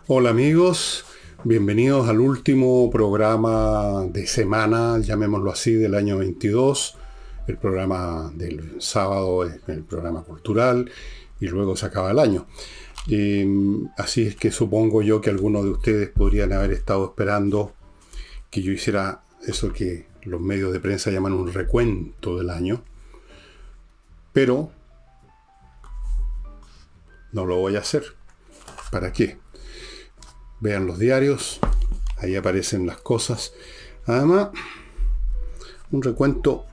Hola amigos, bienvenidos al último programa de semana, llamémoslo así, del año 22. El programa del sábado es el programa cultural y luego se acaba el año. Así es que supongo yo que algunos de ustedes podrían haber estado esperando que yo hiciera eso que los medios de prensa llaman un recuento del año, pero no lo voy a hacer. ¿Para qué? Vean los diarios, ahí aparecen las cosas. Además, un recuento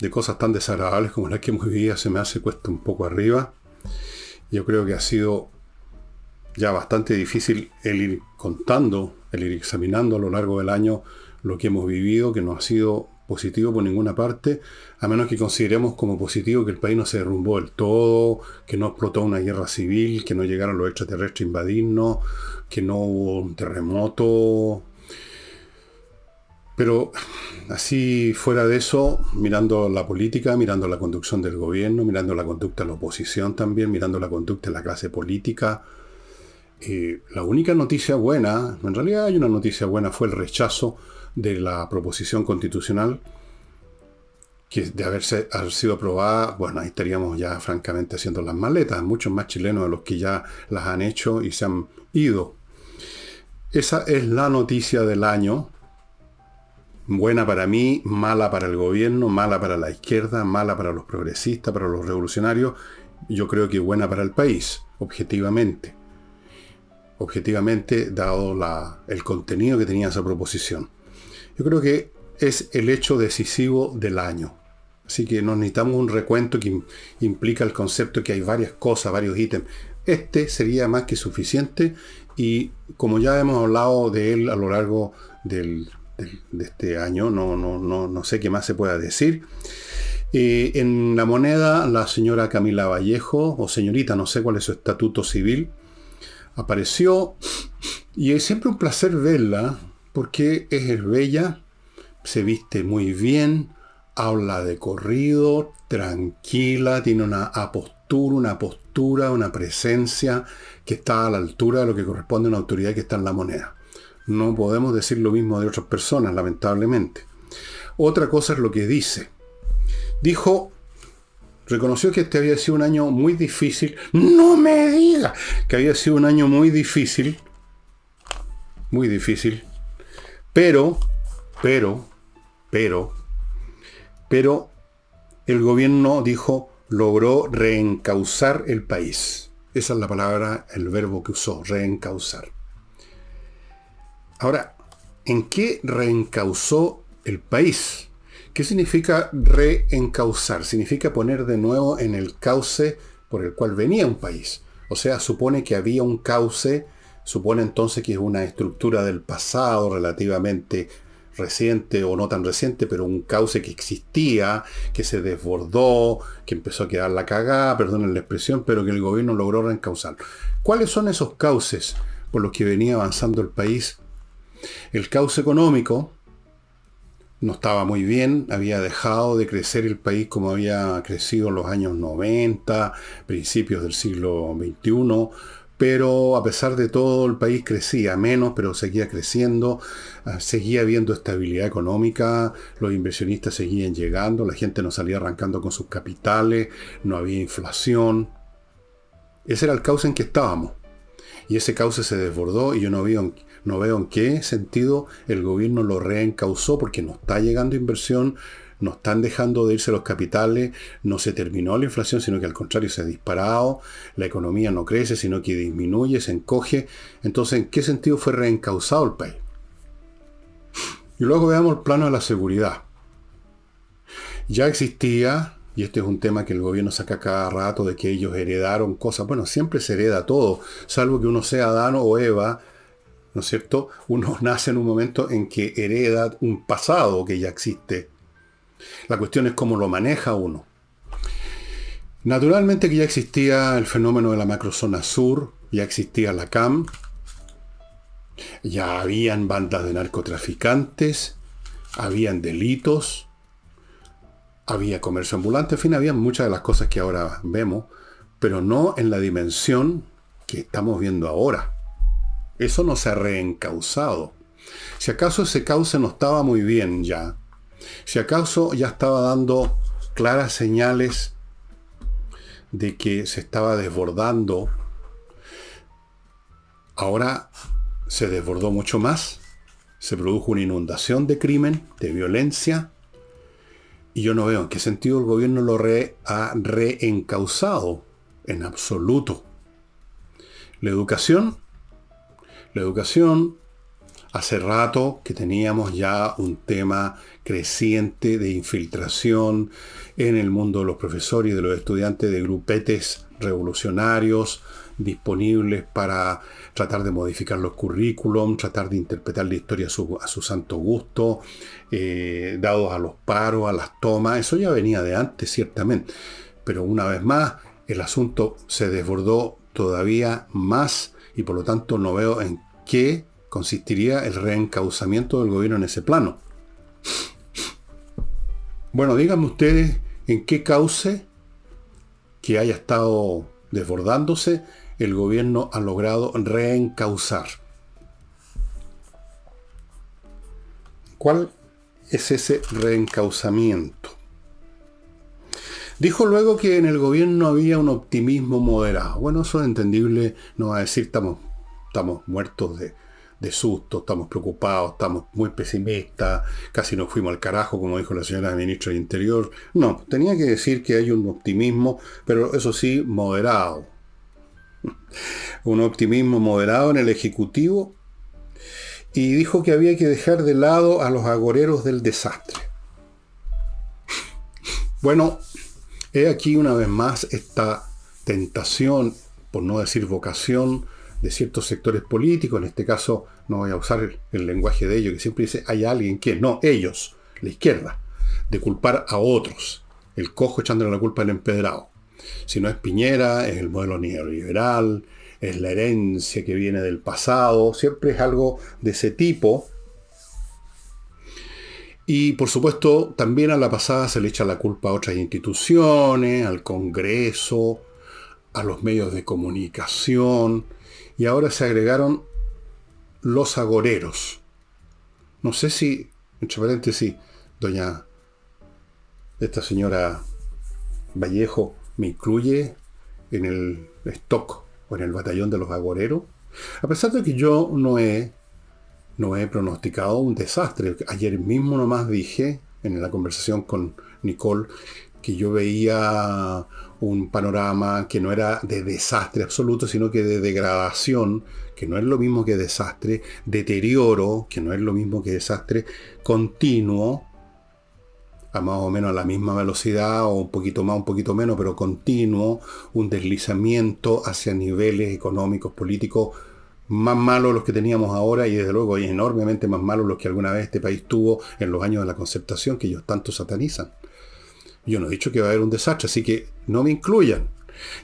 de cosas tan desagradables como las que hemos vivido se me hace cuesta un poco arriba. Yo creo que ha sido ya bastante difícil el ir contando, el ir examinando a lo largo del año lo que hemos vivido, que no ha sido positivo por ninguna parte, a menos que consideremos como positivo que el país no se derrumbó del todo, que no explotó una guerra civil, que no llegaron los extraterrestres a invadirnos, que no hubo un terremoto. Pero así fuera de eso, mirando la política, mirando la conducción del gobierno, mirando la conducta de la oposición también, mirando la conducta de la clase política, la única noticia buena, en realidad hay una noticia buena, fue el rechazo de la proposición constitucional que de haber sido aprobada. Bueno, ahí estaríamos ya francamente haciendo las maletas, muchos más chilenos de los que ya las han hecho y se han ido. Esa es la noticia del año, buena para mí, mala para el gobierno, mala para la izquierda, mala para los progresistas, para los revolucionarios. Yo creo que buena para el país, objetivamente, dado el contenido que tenía esa proposición. Yo creo que es el hecho decisivo del año. Así que no necesitamos un recuento que implica el concepto que hay varias cosas, varios ítems. Este sería más que suficiente y como ya hemos hablado de él a lo largo de este año, no sé qué más se pueda decir. En La Moneda, la señora Camila Vallejo, o señorita, no sé cuál es su estatuto civil, apareció y es siempre un placer verla porque es bella, se viste muy bien, habla de corrido, tranquila, tiene una postura, una presencia que está a la altura de lo que corresponde a una autoridad que está en La Moneda. No podemos decir lo mismo de otras personas, lamentablemente. Otra cosa es lo que dice. Reconoció que este había sido un año muy difícil. ¡No me diga! Que había sido un año muy difícil, pero el gobierno dijo, logró reencauzar el país. Esa es la palabra, el verbo que usó, reencauzar. Ahora, ¿en qué reencauzó el país? ¿Qué significa reencauzar? Significa poner de nuevo en el cauce por el cual venía un país. O sea, supone que había un cauce, supone entonces que es una estructura del pasado relativamente reciente o no tan reciente, pero un cauce que existía, que se desbordó, que empezó a quedar la cagada, perdonen la expresión, pero que el gobierno logró reencauzar. ¿Cuáles son esos cauces por los que venía avanzando el país? El cauce económico no estaba muy bien, había dejado de crecer el país como había crecido en los años 90, principios del siglo XXI, pero a pesar de todo el país crecía menos, pero seguía creciendo, seguía habiendo estabilidad económica, los inversionistas seguían llegando, la gente no salía arrancando con sus capitales, no había inflación. Ese era el cauce en que estábamos. Y ese cauce se desbordó y yo no veo en qué sentido el gobierno lo reencauzó, porque no está llegando inversión, no están dejando de irse los capitales, no se terminó la inflación, sino que al contrario se ha disparado, la economía no crece, sino que disminuye, se encoge. Entonces, ¿en qué sentido fue reencauzado el país? Y luego veamos el plano de la seguridad. Ya existía, y este es un tema que el gobierno saca cada rato, de que ellos heredaron cosas. Bueno, siempre se hereda todo, salvo que uno sea Adán o Eva, ¿no es cierto? Uno nace en un momento en que hereda un pasado que ya existe. La cuestión es cómo lo maneja uno. Naturalmente que ya existía el fenómeno de la macrozona sur, ya existía la CAM, ya habían bandas de narcotraficantes, habían delitos, había comercio ambulante, en fin, había muchas de las cosas que ahora vemos, pero no en la dimensión que estamos viendo ahora. Eso no se ha reencauzado. Si acaso ese cauce no estaba muy bien ya, si acaso ya estaba dando claras señales de que se estaba desbordando, ahora se desbordó mucho más, se produjo una inundación de crimen, de violencia, y yo no veo en qué sentido el gobierno lo ha reencauzado en absoluto. La educación, hace rato que teníamos ya un tema creciente de infiltración en el mundo de los profesores y de los estudiantes, de grupetes revolucionarios disponibles para tratar de modificar los currículum, tratar de interpretar la historia a su santo gusto, dados a los paros, a las tomas. Eso ya venía de antes, ciertamente. Pero una vez más, el asunto se desbordó todavía más y por lo tanto no veo en qué consistiría el reencauzamiento del gobierno en ese plano. Bueno, díganme ustedes en qué cauce que haya estado desbordándose el gobierno ha logrado reencauzar. ¿Cuál es ese reencauzamiento? Dijo luego que en el gobierno había un optimismo moderado. Bueno, eso es entendible, no va a decir estamos muertos de susto, estamos preocupados, estamos muy pesimistas, casi nos fuimos al carajo, como dijo la señora ministra del Interior. No, tenía que decir que hay un optimismo, pero eso sí, moderado. Un optimismo moderado en el Ejecutivo, y dijo que había que dejar de lado a los agoreros del desastre. Bueno, he aquí una vez más esta tentación, por no decir vocación, de ciertos sectores políticos. En este caso no voy a usar el lenguaje de ellos, que siempre dice hay alguien que, no, ellos, la izquierda, de culpar a otros, el cojo echándole la culpa al empedrado. Si no es Piñera, es el modelo neoliberal, es la herencia que viene del pasado, siempre es algo de ese tipo. Y por supuesto también a la pasada se le echa la culpa a otras instituciones, al Congreso, a los medios de comunicación, y ahora se agregaron los agoreros. No sé si, entre paréntesis, esta señora Vallejo me incluye en el stock o en el batallón de los agoreros, a pesar de que yo no he pronosticado un desastre. Ayer mismo nomás dije, en la conversación con Nicole, que yo veía un panorama que no era de desastre absoluto, sino que de degradación, que no es lo mismo que desastre, deterioro, que no es lo mismo que desastre, continuo, a más o menos a la misma velocidad, o un poquito más, un poquito menos, pero continuo, un deslizamiento hacia niveles económicos, políticos, más malos los que teníamos ahora, y desde luego enormemente más malos los que alguna vez este país tuvo en los años de la Concertación, que ellos tanto satanizan. Yo no he dicho que va a haber un desastre, así que no me incluyan.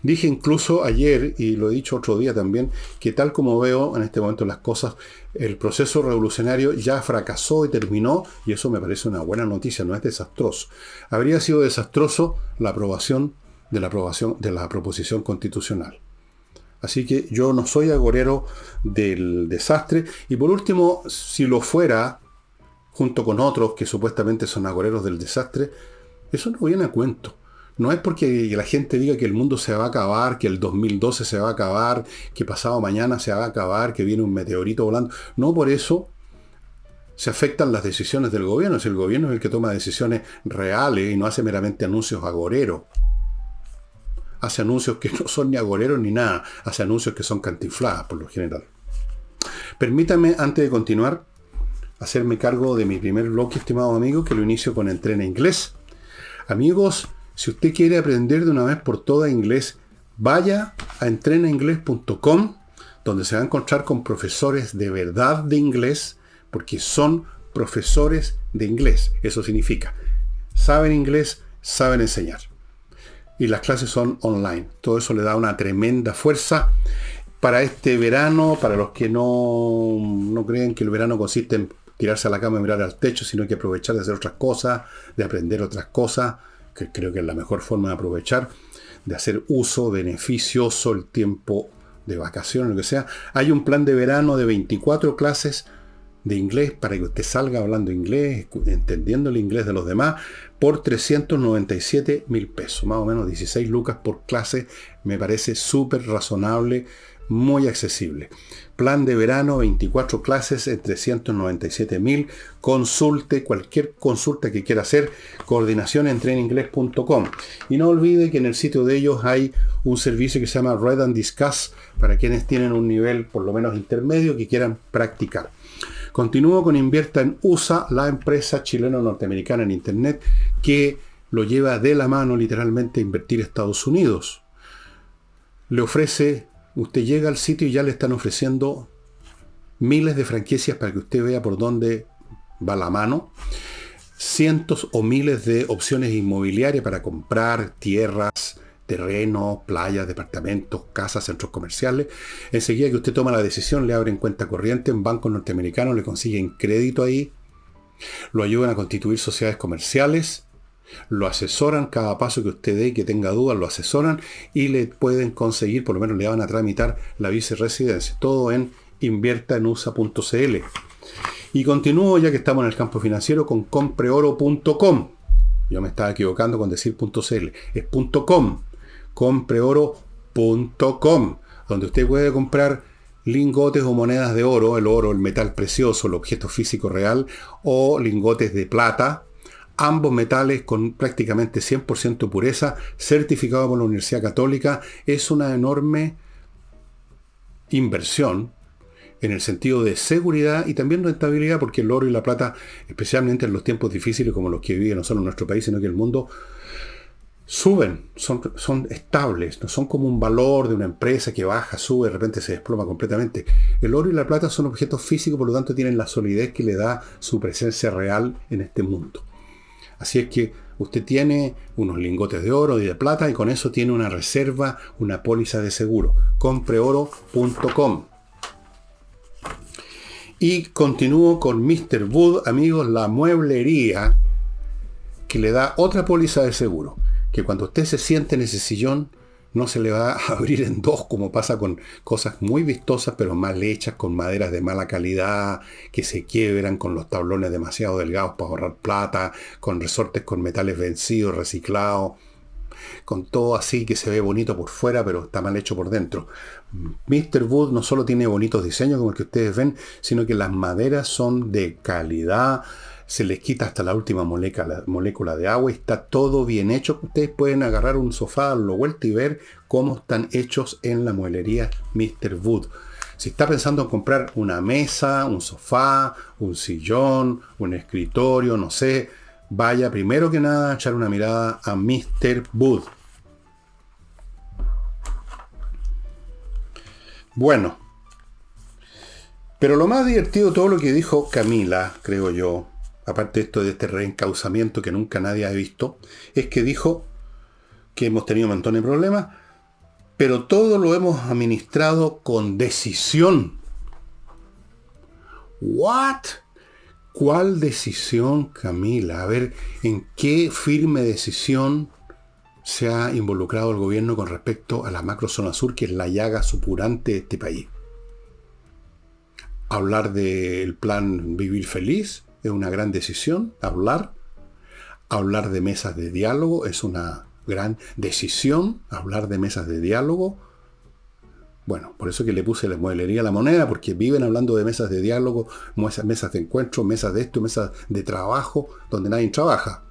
Dije incluso ayer, y lo he dicho otro día también, que tal como veo en este momento las cosas, el proceso revolucionario ya fracasó y terminó, y eso me parece una buena noticia, no es desastroso. Habría sido desastroso la aprobación de la proposición constitucional. Así que yo no soy agorero del desastre, y por último, si lo fuera, junto con otros que supuestamente son agoreros del desastre, eso no viene a cuento. No es porque la gente diga que el mundo se va a acabar, que el 2012 se va a acabar, que pasado mañana se va a acabar, que viene un meteorito volando. No por eso se afectan las decisiones del gobierno. Si el gobierno es el que toma decisiones reales y no hace meramente anuncios agoreros. Hace anuncios que no son ni agoreros ni nada. Hace anuncios que son cantinfladas por lo general. Permítame, antes de continuar, hacerme cargo de mi primer bloque, estimado amigo, que lo inicio con Entrena Inglés. Amigos, si usted quiere aprender de una vez por todas inglés, vaya a entrenainglés.com, donde se va a encontrar con profesores de verdad de inglés, porque son profesores de inglés. Eso significa, saben inglés, saben enseñar. Y las clases son online. Todo eso le da una tremenda fuerza para este verano, para los que no creen que el verano consiste en tirarse a la cama y mirar al techo, sino que aprovechar de hacer otras cosas, de aprender otras cosas, que creo que es la mejor forma de aprovechar, de hacer uso beneficioso el tiempo de vacaciones, lo que sea, hay un plan de verano de 24 clases de inglés para que usted salga hablando inglés, entendiendo el inglés de los demás, por 397.000 pesos, más o menos 16 lucas por clase. Me parece súper razonable, muy accesible. Plan de verano, 24 clases en 397.000. Consulte cualquier consulta que quiera hacer, coordinacionentreinglés.com. Y no olvide que en el sitio de ellos hay un servicio que se llama Read and Discuss para quienes tienen un nivel por lo menos intermedio que quieran practicar. Continúo con Invierta en USA, la empresa chileno-norteamericana en Internet que lo lleva de la mano literalmente a invertir a Estados Unidos. Le ofrece, usted llega al sitio y ya le están ofreciendo miles de franquicias para que usted vea por dónde va la mano. Cientos o miles de opciones inmobiliarias para comprar tierras, terrenos, playas, departamentos, casas, centros comerciales. Enseguida que usted toma la decisión, le abren cuenta corriente en bancos norteamericanos, le consiguen crédito ahí, lo ayudan a constituir sociedades comerciales, lo asesoran cada paso que usted dé y que tenga dudas, lo asesoran y le pueden conseguir, por lo menos le van a tramitar la viceresidencia. Todo en inviertaenusa.cl. Y continúo, ya que estamos en el campo financiero, con compreoro.com. Yo me estaba equivocando con decir .cl. Es .com. Compreoro.com, donde usted puede comprar lingotes o monedas de oro, el metal precioso, el objeto físico real, o lingotes de plata, ambos metales con prácticamente 100% pureza, certificado por la Universidad Católica. Es una enorme inversión en el sentido de seguridad y también rentabilidad, porque el oro y la plata, especialmente en los tiempos difíciles como los que vive no solo en nuestro país, sino que el mundo, suben, son estables, no son como un valor de una empresa que baja, sube, de repente se desploma completamente. El oro y la plata son objetos físicos, por lo tanto tienen la solidez que le da su presencia real en este mundo. Así es que usted tiene unos lingotes de oro y de plata y con eso tiene una reserva, una póliza de seguro. Compreoro.com. Y continúo con Mr. Wood, amigos, la mueblería que le da otra póliza de seguro. Que cuando usted se siente en ese sillón, no se le va a abrir en dos, como pasa con cosas muy vistosas, pero mal hechas, con maderas de mala calidad, que se quiebran, con los tablones demasiado delgados para ahorrar plata, con resortes con metales vencidos, reciclados, con todo así que se ve bonito por fuera, pero está mal hecho por dentro. Mr. Wood no solo tiene bonitos diseños como el que ustedes ven, sino que las maderas son de calidad, se les quita hasta la última molécula de agua y está todo bien hecho. Ustedes pueden agarrar un sofá, darlo vuelta y ver cómo están hechos en la mueblería Mr. Wood. Si está pensando en comprar una mesa, un sofá, un sillón, un escritorio, no sé, vaya primero que nada a echar una mirada a Mr. Wood. Bueno, pero lo más divertido de todo lo que dijo Camila, creo yo, aparte de esto de este reencauzamiento que nunca nadie ha visto, es que dijo que hemos tenido un montón de problemas, pero todo lo hemos administrado con decisión. ¿What? ¿Cuál decisión, Camila? A ver, ¿en qué firme decisión se ha involucrado el gobierno con respecto a la macrozona sur, que es la llaga supurante de este país? Hablar del plan Vivir Feliz es una gran decisión. Hablar de mesas de diálogo es una gran decisión. Hablar de mesas de diálogo. Bueno, por eso que le puse la mueblería a la moneda, porque viven hablando de mesas de diálogo, mesas de encuentro, mesas de esto, mesas de trabajo, donde nadie trabaja.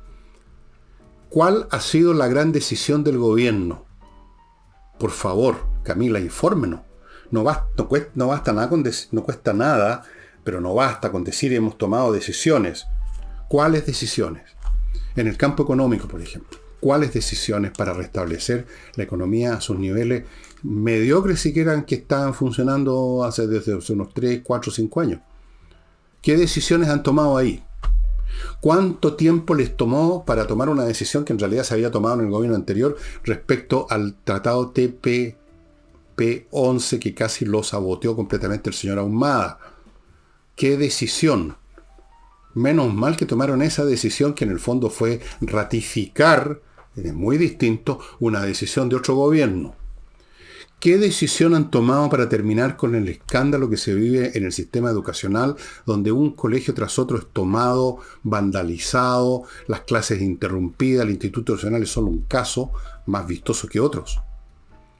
¿Cuál ha sido la gran decisión del gobierno? Por favor, Camila, infórmenos. No cuesta nada, pero no basta con decir hemos tomado decisiones. ¿Cuáles decisiones? En el campo económico, por ejemplo. ¿Cuáles decisiones para restablecer la economía a sus niveles mediocres siquiera que estaban funcionando desde hace unos 3, 4, 5 años? ¿Qué decisiones han tomado ahí? ¿Cuánto tiempo les tomó para tomar una decisión que en realidad se había tomado en el gobierno anterior respecto al tratado TPP-11 que casi lo saboteó completamente el señor Ahumada? ¿Qué decisión? Menos mal que tomaron esa decisión que en el fondo fue ratificar, es muy distinto, una decisión de otro gobierno. ¿Qué decisión han tomado para terminar con el escándalo que se vive en el sistema educacional, donde un colegio tras otro es tomado, vandalizado, las clases interrumpidas, el Instituto Nacional es solo un caso más vistoso que otros?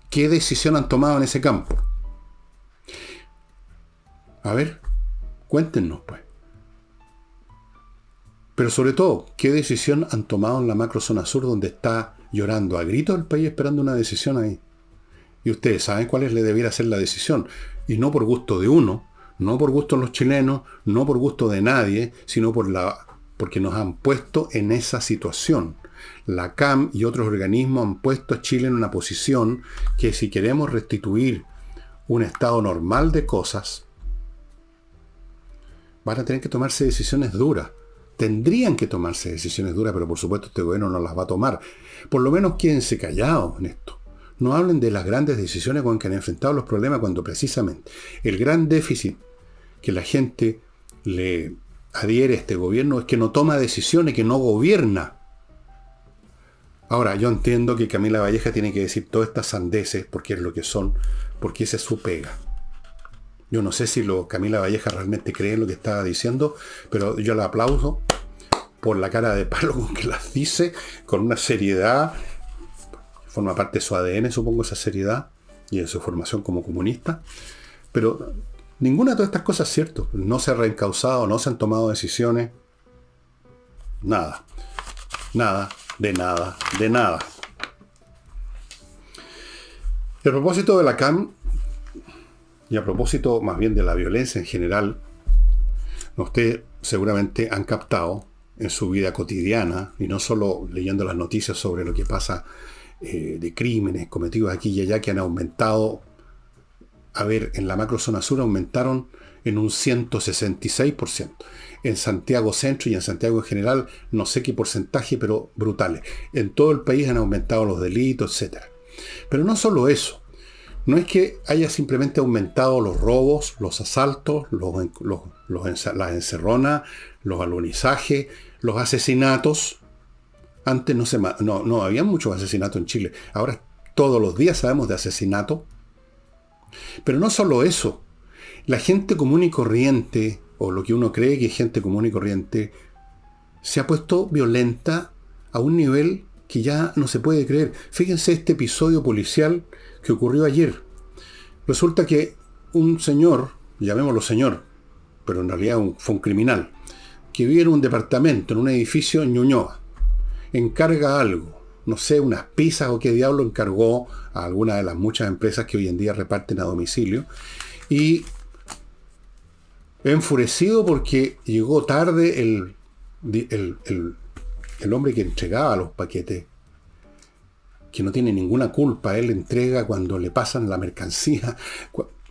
¿Qué decisión han tomado en ese campo? A ver, cuéntenos pues. Pero sobre todo, ¿qué decisión han tomado en la macrozona sur, donde está llorando a gritos el país esperando una decisión ahí? Y ustedes saben cuál le debiera ser la decisión. Y no por gusto de uno, no por gusto de los chilenos, no por gusto de nadie, sino porque nos han puesto en esa situación. La CAM y otros organismos han puesto a Chile en una posición que, si queremos restituir un estado normal de cosas, van a tener que tomarse decisiones duras. Tendrían que tomarse decisiones duras, pero por supuesto este gobierno no las va a tomar. Por lo menos quédense callados en esto. No hablen de las grandes decisiones con que han enfrentado los problemas, cuando precisamente el gran déficit que la gente le adhiere a este gobierno es que no toma decisiones, que no gobierna. Ahora, yo entiendo que Camila Valleja tiene que decir todas estas sandeces, porque es lo que son, porque esa es su pega. Yo no sé si Camila Valleja realmente cree en lo que estaba diciendo, pero yo la aplaudo por la cara de palo con que las dice, con una seriedad. Forma parte de su ADN, supongo, esa seriedad, y de su formación como comunista. Pero ninguna de todas estas cosas es cierto. No se ha reencauzado, no se han tomado decisiones. Nada. Nada, de nada, de nada. Y a propósito de la CAM, y a propósito más bien de la violencia en general, ustedes seguramente han captado en su vida cotidiana, y no solo leyendo las noticias sobre lo que pasa de crímenes cometidos aquí y allá, que han aumentado. A ver, en la macrozona sur aumentaron en un 166%. En Santiago Centro y en Santiago en general, no sé qué porcentaje, pero brutales. En todo el país han aumentado los delitos, etc. Pero no solo eso. No es que haya simplemente aumentado los robos, los asaltos, las encerronas, los alunizajes, los asesinatos. Antes no había muchos asesinatos en Chile. Ahora todos los días sabemos de asesinatos. Pero no solo eso. La gente común y corriente, o lo que uno cree que es gente común y corriente, se ha puesto violenta a un nivel que ya no se puede creer. Fíjense este episodio policial que ocurrió ayer. Resulta que un señor, llamémoslo señor, pero en realidad fue un criminal, que vive en un departamento, en un edificio en Ñuñoa, encarga algo, no sé, unas pizzas o qué diablo encargó a alguna de las muchas empresas que hoy en día reparten a domicilio, y enfurecido porque llegó tarde el hombre que entregaba los paquetes, que no tiene ninguna culpa. Él entrega cuando le pasan la mercancía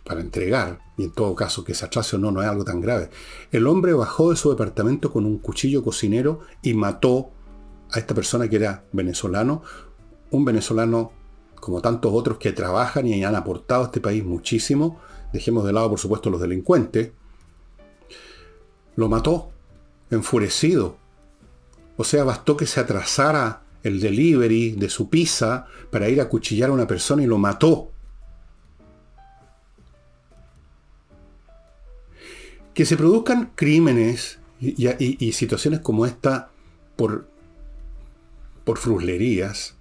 para entregar, y en todo caso que se atrase o no es algo tan grave. El hombre bajó de su departamento con un cuchillo cocinero y mató a esta persona, que era venezolano, un venezolano como tantos otros que trabajan y han aportado a este país muchísimo. Dejemos de lado, por supuesto, los delincuentes. Lo mató, enfurecido. O sea, bastó que se atrasara el delivery de su pizza para ir a acuchillar a una persona y lo mató. Que se produzcan crímenes y situaciones como esta por fruslerías.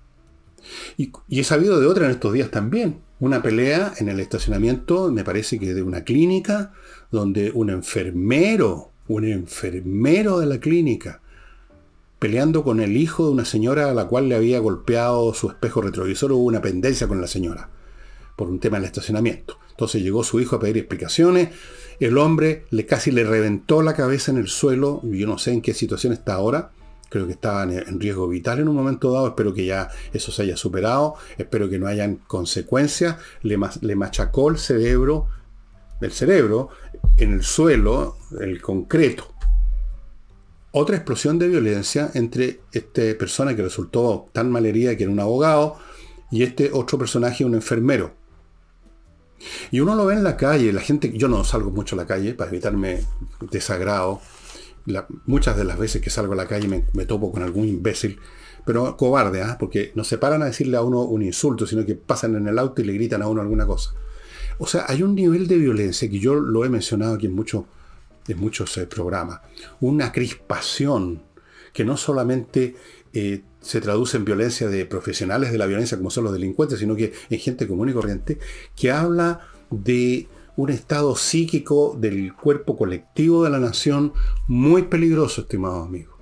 Y he sabido de otra en estos días también. Una pelea en el estacionamiento, me parece que de una clínica, donde un enfermero de la clínica, peleando con el hijo de una señora a la cual le había golpeado su espejo retrovisor. Hubo una pendencia con la señora por un tema del estacionamiento. Entonces llegó su hijo a pedir explicaciones. El hombre casi le reventó la cabeza en el suelo. Yo no sé en qué situación está ahora. Creo que estaba en riesgo vital en un momento dado. Espero que ya eso se haya superado. Espero que no hayan consecuencias. Le machacó el cerebro en el suelo, el concreto. Otra explosión de violencia entre esta persona que resultó tan malherida, que era un abogado, y este otro personaje, un enfermero. Y uno lo ve en la calle, la gente. Yo no salgo mucho a la calle para evitarme desagrado. Muchas de las veces que salgo a la calle me topo con algún imbécil, pero cobarde, ¿ah? Porque no se paran a decirle a uno un insulto, sino que pasan en el auto y le gritan a uno alguna cosa. O sea, hay un nivel de violencia que yo lo he mencionado aquí en muchos programas. Una crispación que no solamente se traduce en violencia de profesionales de la violencia como son los delincuentes, sino que en gente común y corriente, que habla de un estado psíquico del cuerpo colectivo de la nación muy peligroso, estimados amigos.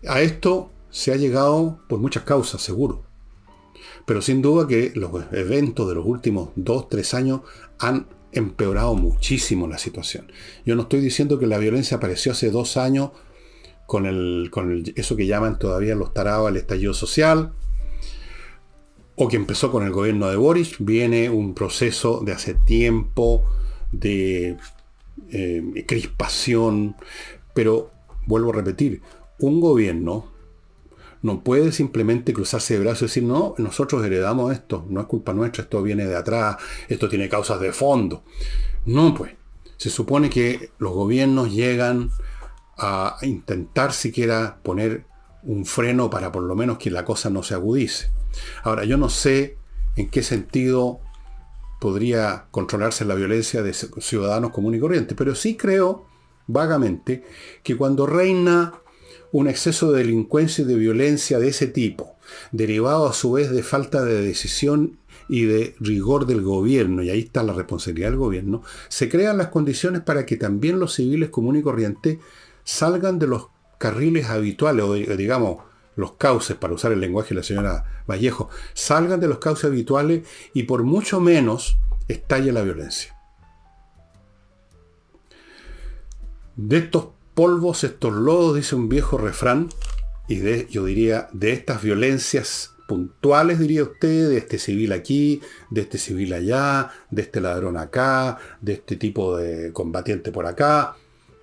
A esto se ha llegado por muchas causas, seguro. Pero sin duda que los eventos de los últimos 2-3 años han empeorado muchísimo la situación. Yo no estoy diciendo que la violencia apareció hace 2 años con eso que llaman todavía los tarados el estallido social, o que empezó con el gobierno de Boric. Viene un proceso de hace tiempo de crispación, pero vuelvo a repetir, un gobierno no puede simplemente cruzarse de brazos y decir, no, nosotros heredamos esto, no es culpa nuestra, esto viene de atrás, esto tiene causas de fondo. No, pues, se supone que los gobiernos llegan a intentar siquiera poner un freno para por lo menos que la cosa no se agudice. Ahora, yo no sé en qué sentido podría controlarse la violencia de ciudadanos comunes y corrientes, pero sí creo, vagamente, que cuando reina un exceso de delincuencia y de violencia de ese tipo, derivado a su vez de falta de decisión y de rigor del gobierno, y ahí está la responsabilidad del gobierno, se crean las condiciones para que también los civiles comunes y corrientes salgan de los carriles habituales, o digamos, los cauces, para usar el lenguaje de la señora Vallejo, salgan de los cauces habituales y por mucho menos estalle la violencia. De estos polvos, estos lodos, dice un viejo refrán, y yo diría, de estas violencias puntuales, diría usted, de este civil aquí, de este civil allá, de este ladrón acá, de este tipo de combatiente por acá,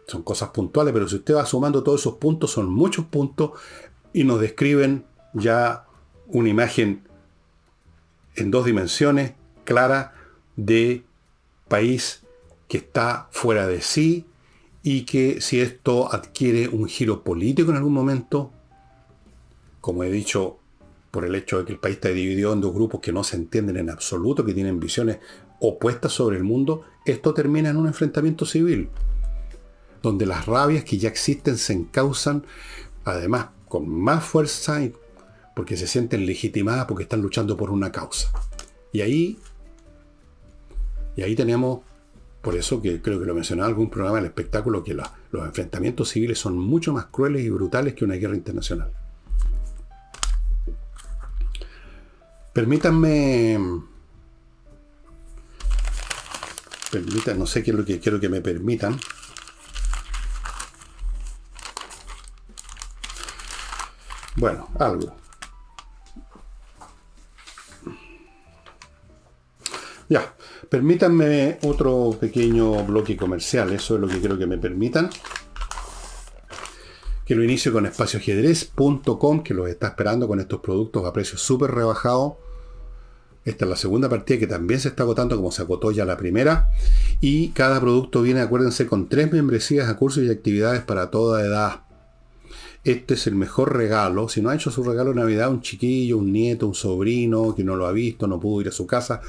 son cosas puntuales, pero si usted va sumando todos esos puntos, son muchos puntos, y nos describen ya una imagen en 2 dimensiones, clara, de país que está fuera de sí, y que si esto adquiere un giro político en algún momento, como he dicho, por el hecho de que el país está dividido en 2 grupos que no se entienden en absoluto, que tienen visiones opuestas sobre el mundo, esto termina en un enfrentamiento civil, donde las rabias que ya existen se encausan, además, con más fuerza, porque se sienten legitimadas, porque están luchando por una causa. Y ahí tenemos, por eso que creo que lo mencionaba en algún programa del espectáculo, que los enfrentamientos civiles son mucho más crueles y brutales que una guerra internacional. Permítanme, no sé qué es lo que quiero que me permitan. Bueno, algo. Ya, permítanme otro pequeño bloque comercial, eso es lo que quiero que me permitan. Que lo inicio con espacioajedrez.com, que los está esperando con estos productos a precios súper rebajados. Esta es la segunda partida que también se está agotando, como se agotó ya la primera. Y cada producto viene, acuérdense, con 3 membresías a cursos y actividades para toda edad. Este es el mejor regalo. Si no ha hecho su regalo de Navidad, un chiquillo, un nieto, un sobrino que no lo ha visto, no pudo ir a su casa,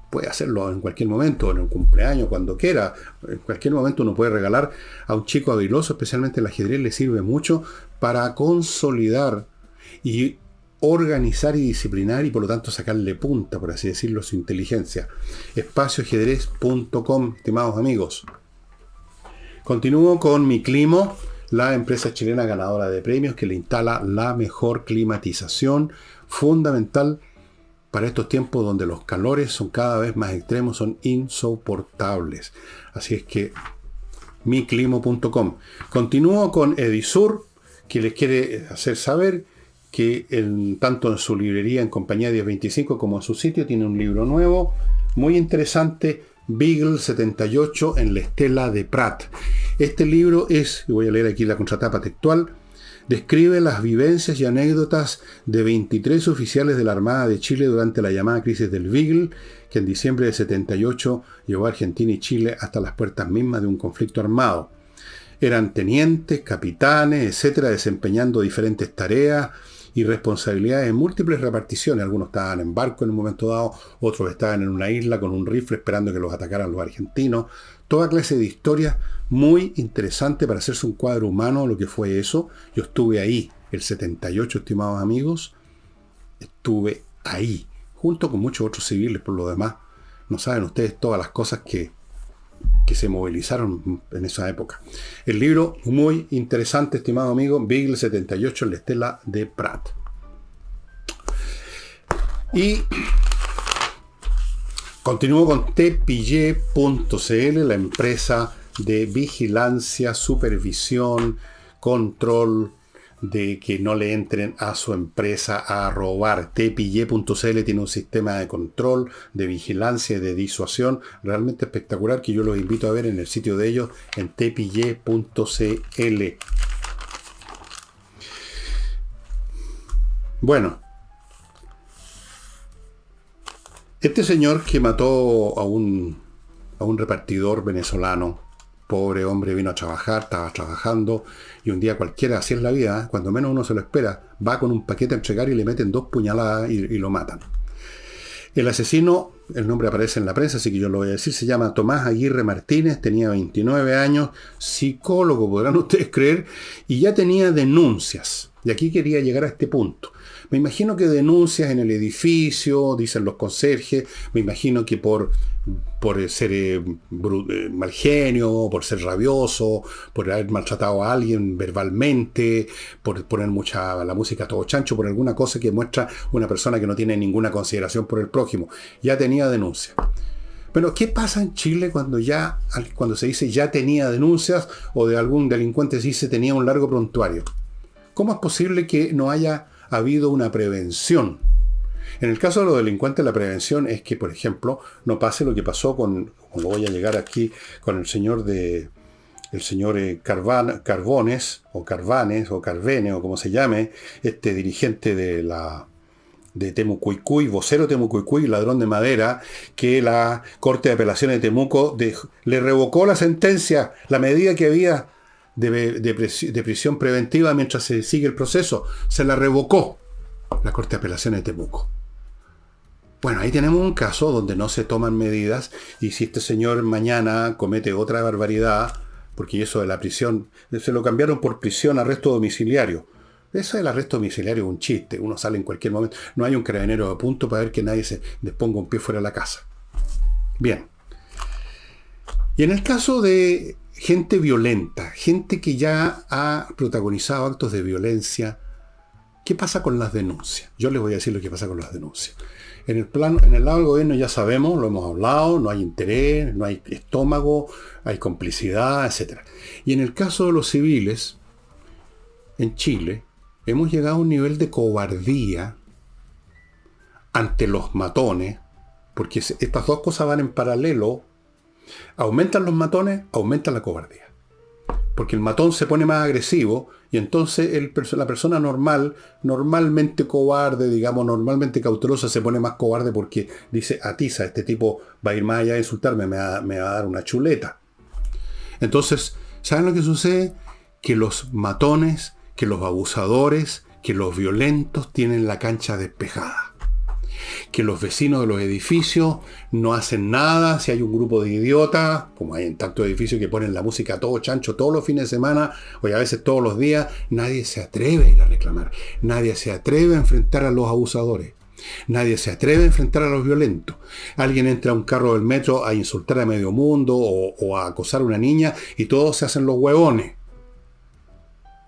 puede hacerlo en cualquier momento, en un cumpleaños, cuando quiera. En cualquier momento uno puede regalar a un chico habiloso, especialmente el ajedrez le sirve mucho para consolidar y organizar y disciplinar, y por lo tanto sacarle punta, por así decirlo, su inteligencia. Espacioajedrez.com, estimados amigos. Continúo con Miclimo, la empresa chilena ganadora de premios que le instala la mejor climatización, fundamental para estos tiempos donde los calores son cada vez más extremos, son insoportables. Así es que miclimo.com. Continúo con Edisur, que les quiere hacer saber que tanto en su librería en Compañía 1025 como en su sitio tiene un libro nuevo, muy interesante, Beagle 78 en la estela de Prat. Este libro es, y voy a leer aquí la contratapa textual, describe las vivencias y anécdotas de 23 oficiales de la Armada de Chile durante la llamada crisis del Beagle, que en diciembre de 78 llevó a Argentina y Chile hasta las puertas mismas de un conflicto armado. Eran tenientes, capitanes, etcétera, desempeñando diferentes tareas y responsabilidades en múltiples reparticiones. Algunos estaban en barco en un momento dado, otros estaban en una isla con un rifle esperando que los atacaran los argentinos. Toda clase de historias muy interesante para hacerse un cuadro humano de lo que fue eso. Yo estuve ahí, el 78, estimados amigos. Estuve ahí, junto con muchos otros civiles por lo demás. No saben ustedes todas las cosas que se movilizaron en esa época. El libro muy interesante, estimado amigo, Beagle 78, la estela de Pratt. Y continúo con tpy.cl, la empresa de vigilancia, supervisión, control de que no le entren a su empresa a robar. tpy.cl tiene un sistema de control, de vigilancia y de disuasión realmente espectacular, que yo los invito a ver en el sitio de ellos, en tpy.cl. Bueno, este señor que mató a un repartidor venezolano, pobre hombre, vino a trabajar, estaba trabajando, y un día cualquiera, así es la vida, cuando menos uno se lo espera, va con un paquete a entregar y le meten 2 puñaladas y lo matan. El asesino, el nombre aparece en la prensa, así que yo lo voy a decir, se llama Tomás Aguirre Martínez, tenía 29 años, psicólogo, podrán ustedes creer, y ya tenía denuncias. Y aquí quería llegar a este punto. Me imagino que denuncias en el edificio, dicen los conserjes, me imagino que por ser mal genio, por ser rabioso, por haber maltratado a alguien verbalmente, por poner la música a todo chancho, por alguna cosa que muestra una persona que no tiene ninguna consideración por el prójimo. Ya tenía denuncia. Pero ¿qué pasa en Chile cuando se dice ya tenía denuncias, o de algún delincuente se dice tenía un largo prontuario? ¿Cómo es posible que no haya habido una prevención? En el caso de los delincuentes, la prevención es que, por ejemplo, no pase lo que pasó cuando voy a llegar aquí con el señor Carbones, o Carvanes, o Carvene, o como se llame, este dirigente de Temucuicui, vocero Temucuicui, ladrón de madera, que la Corte de Apelaciones de Temuco le revocó la sentencia, la medida que había de prisión preventiva mientras se sigue el proceso, se la revocó la Corte de Apelaciones de Temuco. Bueno, ahí tenemos un caso donde no se toman medidas, y si este señor mañana comete otra barbaridad, porque eso de la prisión, se lo cambiaron por prisión, arresto domiciliario. Eso del arresto domiciliario es un chiste, uno sale en cualquier momento, no hay un carabinero a punto para ver que nadie se desponga un pie fuera de la casa. Bien. Y en el caso de gente violenta, gente que ya ha protagonizado actos de violencia, ¿qué pasa con las denuncias? Yo les voy a decir lo que pasa con las denuncias. En el lado del gobierno ya sabemos, lo hemos hablado, no hay interés, no hay estómago, hay complicidad, etc. Y en el caso de los civiles, en Chile, hemos llegado a un nivel de cobardía ante los matones, porque estas dos cosas van en paralelo. Aumentan los matones, aumenta la cobardía. Porque el matón se pone más agresivo, y entonces la persona normalmente cobarde, digamos, normalmente cautelosa, se pone más cobarde porque dice, atiza, este tipo va a ir más allá de insultarme, me va a dar una chuleta. Entonces, ¿saben lo que sucede? Que los matones, que los abusadores, que los violentos tienen la cancha despejada. Que los vecinos de los edificios no hacen nada si hay un grupo de idiotas, como hay en tantos edificios que ponen la música a todo chancho todos los fines de semana, o a veces todos los días. Nadie se atreve a ir a reclamar, nadie se atreve a enfrentar a los abusadores, nadie se atreve a enfrentar a los violentos. Alguien entra a un carro del metro a insultar a medio mundo o a acosar a una niña y todos se hacen los huevones,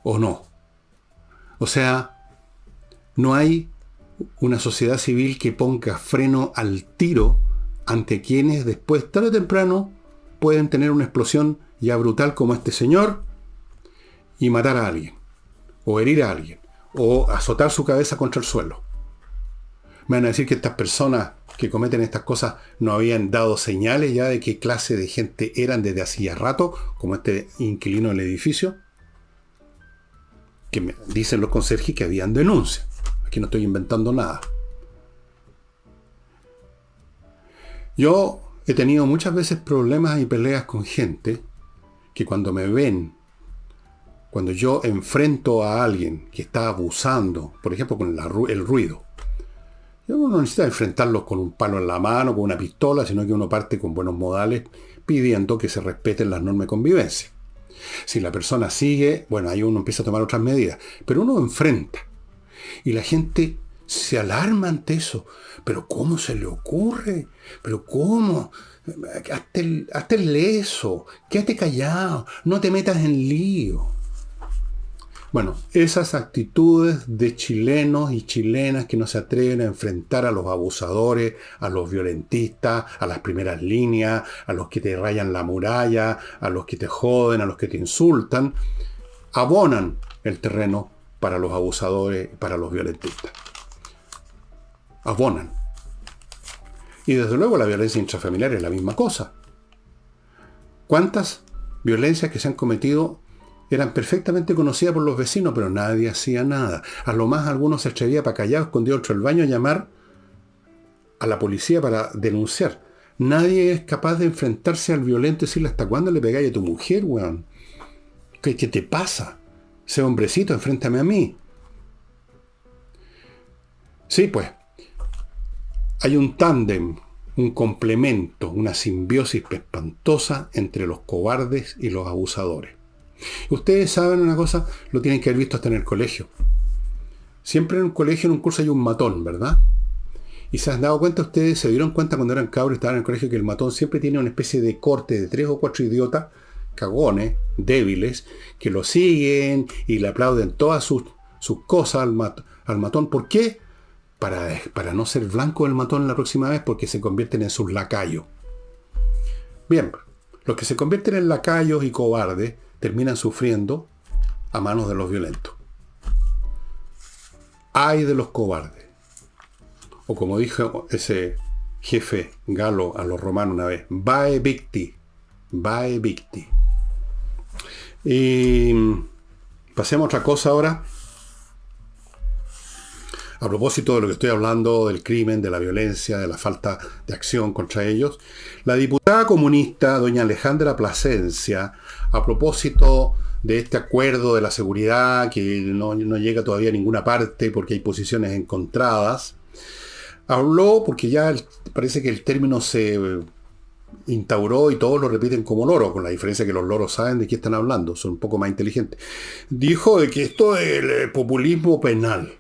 ¿o no? O sea, no hay una sociedad civil que ponga freno al tiro ante quienes después, tarde o temprano, pueden tener una explosión ya brutal como este señor y matar a alguien, o herir a alguien, o azotar su cabeza contra el suelo. Me van a decir que estas personas que cometen estas cosas no habían dado señales ya de qué clase de gente eran desde hacía rato, como este inquilino del edificio, que me dicen los conserjes que habían denuncias. Aquí no estoy inventando nada. Yo he tenido muchas veces problemas y peleas con gente que cuando me ven Cuando yo enfrento a alguien que está abusando, por ejemplo, con el ruido, uno no necesita enfrentarlos con un palo en la mano, con una pistola, sino que uno parte con buenos modales pidiendo que se respeten las normas de convivencia. Si la persona sigue, bueno, ahí uno empieza a tomar otras medidas. Pero uno enfrenta. Y la gente se alarma ante eso. ¿Pero cómo se le ocurre? ¿Pero cómo? Hazte el leso. Quédate callado. No te metas en lío. Bueno, esas actitudes de chilenos y chilenas que no se atreven a enfrentar a los abusadores, a los violentistas, a las primeras líneas, a los que te rayan la muralla, a los que te joden, a los que te insultan, abonan el terreno para los abusadores y para los violentistas. Abonan. Y desde luego la violencia intrafamiliar es la misma cosa. ¿Cuántas violencias que se han cometido eran perfectamente conocidas por los vecinos, pero nadie hacía nada? A lo más algunos se atrevía para callado, escondido dentro del baño, a llamar a la policía para denunciar. Nadie es capaz de enfrentarse al violento y decirle: ¿hasta cuándo le pegáis a tu mujer, weón? ¿Qué te pasa? Ese hombrecito, enfréntame a mí. Sí, pues, hay un tándem, un complemento, una simbiosis espantosa entre los cobardes y los abusadores. Ustedes saben una cosa, lo tienen que haber visto hasta en el colegio. Siempre en un colegio, en un curso hay un matón, ¿verdad? Y se han dado cuenta ustedes, se dieron cuenta cuando eran cabros y estaban en el colegio, que el matón siempre tiene una especie de corte de 3 o 4 idiotas, cagones, débiles, que lo siguen y le aplauden todas sus cosas al matón. ¿Por qué? Para no ser blanco del matón la próxima vez, porque se convierten en sus lacayos. Bien, los que se convierten en lacayos y cobardes terminan sufriendo a manos de los violentos. ¡Ay de los cobardes! O como dijo ese jefe galo a los romanos una vez: vae victi, vae victi. Y pasemos a otra cosa ahora. A propósito de lo que estoy hablando, del crimen, de la violencia, de la falta de acción contra ellos, la diputada comunista doña Alejandra Plasencia, a propósito de este acuerdo de la seguridad que no llega todavía a ninguna parte porque hay posiciones encontradas, habló, porque ya parece que el término se instauró y todos lo repiten como loro, con la diferencia que los loros saben de qué están hablando, son un poco más inteligentes. Dijo de que esto del populismo penal,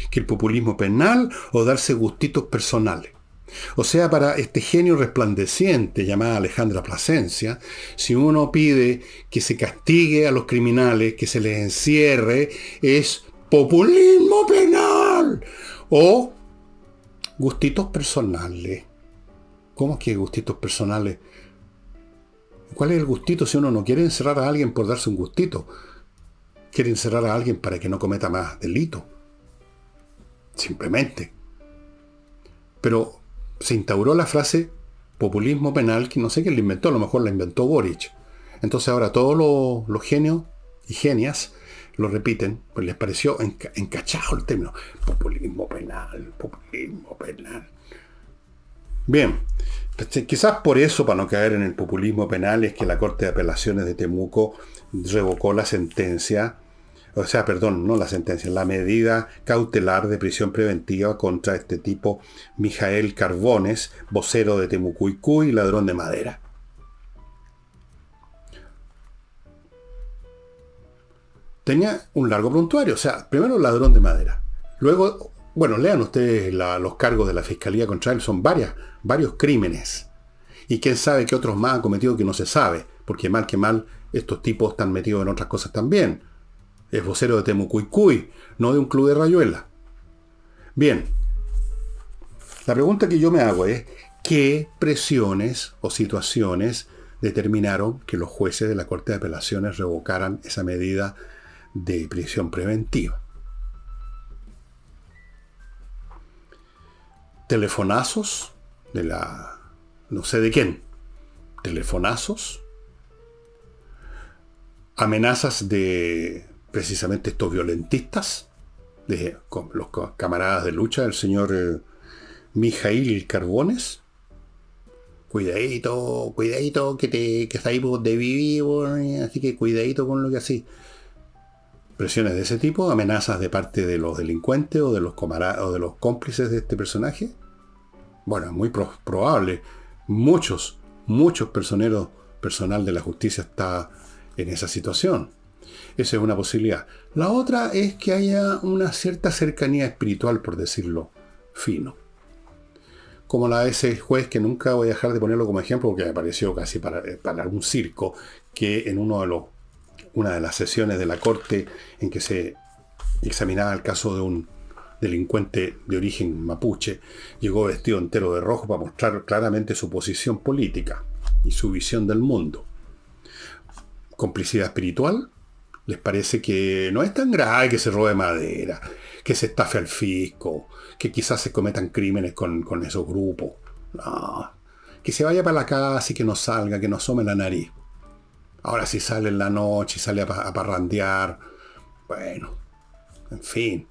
que el populismo penal o darse gustitos personales. O sea, para este genio resplandeciente llamada Alejandra Plasencia, si uno pide que se castigue a los criminales, que se les encierre, es populismo penal o gustitos personales. ¿Cómo es que gustitos personales? ¿Cuál es el gustito si uno no quiere encerrar a alguien por darse un gustito? Quiere encerrar a alguien para que no cometa más delito. Simplemente. Pero se instauró la frase populismo penal, que no sé quién la inventó, a lo mejor la inventó Boric. Entonces ahora todos los genios y genias lo repiten, pues les pareció encachado el término. Populismo penal, populismo penal. Bien, quizás por eso, para no caer en el populismo penal, es que la Corte de Apelaciones de Temuco revocó la sentencia. O sea, perdón, no la sentencia, la medida cautelar de prisión preventiva contra este tipo, Mijael Carbones, vocero de Temucuicú y ladrón de madera. Tenía un largo prontuario, o sea, primero ladrón de madera. Luego, bueno, lean ustedes los cargos de la fiscalía contra él, son varios crímenes. Y quién sabe qué otros más han cometido que no se sabe, porque mal que mal, estos tipos están metidos en otras cosas también. Es vocero de Temucuicú, no de un club de Rayuela. Bien, la pregunta que yo me hago es: ¿qué presiones o situaciones determinaron que los jueces de la Corte de Apelaciones revocaran esa medida de prisión preventiva? ¿Telefonazos de no sé de quién? ¿Telefonazos? ¿Amenazas de precisamente estos violentistas, de los camaradas de lucha del señor Mijail Carbones? Cuidadito, que está ahí de vivir, así que cuidadito con lo que así. presiones de ese tipo, amenazas de parte de los delincuentes o de los o de los cómplices de este personaje. Bueno, es muy probable. Muchos personal de la justicia está en esa situación. Esa es una posibilidad. La otra es que haya una cierta cercanía espiritual, por decirlo fino. Como la de ese juez, que nunca voy a dejar de ponerlo como ejemplo, porque me pareció casi para un circo, que en una de las sesiones de la corte en que se examinaba el caso de un delincuente de origen mapuche, llegó vestido entero de rojo para mostrar claramente su posición política y su visión del mundo. ¿Complicidad espiritual? ¿Les parece que no es tan grave que se robe madera, que se estafe al fisco, que quizás se cometan crímenes con esos grupos? No, que se vaya para la casa y que no salga, que no asome la nariz. Ahora si sale en la noche y sale a parrandear, bueno, en fin.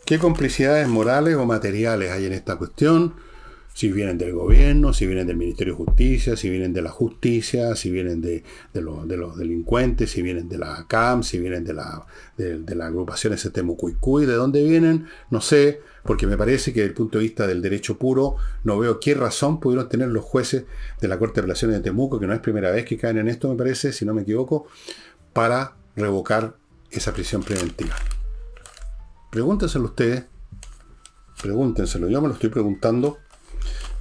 ¿Qué complicidades morales o materiales hay en esta cuestión? Si vienen del gobierno, si vienen del Ministerio de Justicia, si vienen de la justicia, si vienen de los delincuentes, si vienen de la CAM, si vienen de la agrupación STMUCUICUI, ¿de dónde vienen? No sé, porque me parece que desde el punto de vista del derecho puro, no veo qué razón pudieron tener los jueces de la Corte de Apelaciones de Temuco, que no es primera vez que caen en esto, me parece, si no me equivoco, para revocar esa prisión preventiva. Pregúntenselo ustedes, pregúntenselo, yo me lo estoy preguntando.